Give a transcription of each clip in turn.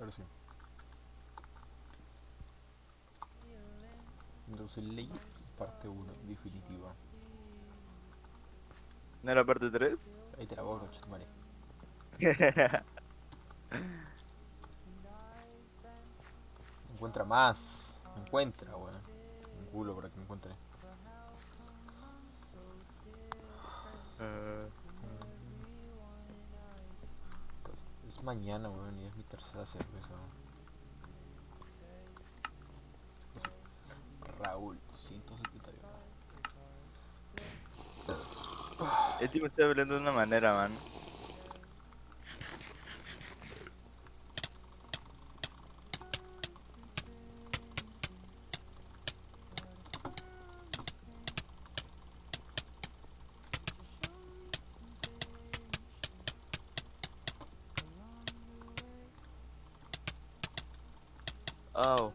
ahora sí. Entonces, ley, parte uno definitiva. ¿No era parte 3? Ahí te la borro, vale. Encuentra más. Encuentra, weón. Un culo para que encuentre. Es mañana, weón, y es mi tercera cerveza. Raúl, 171. El tipo está hablando de una manera, man. Oh.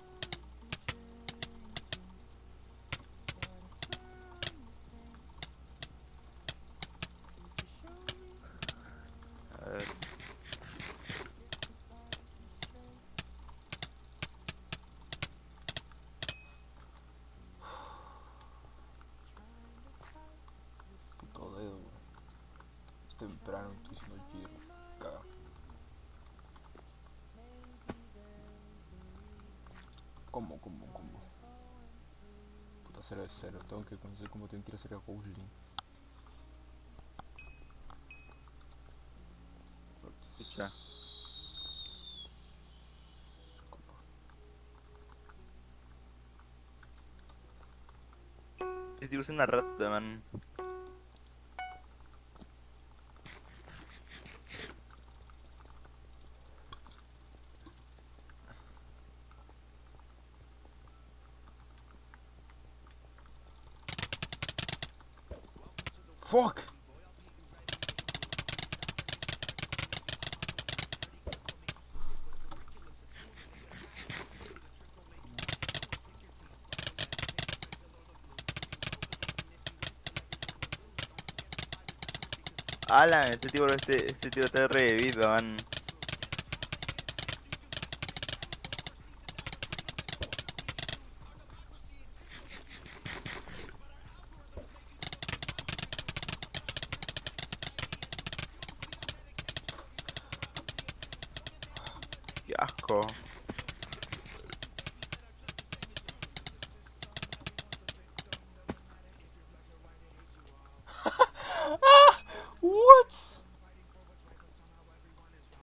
A ver. Puto dedo, weón. Es temprano, estoy haciendo giro. Caga. ¿Cómo? Puta, 0 de 0. Tengo que conocer cómo tengo que ir a hacer a Ghostling. Escucha. El tipo es una rata, man. ¡Fuck! Alan, este tipo está revivido, man. Qué asco.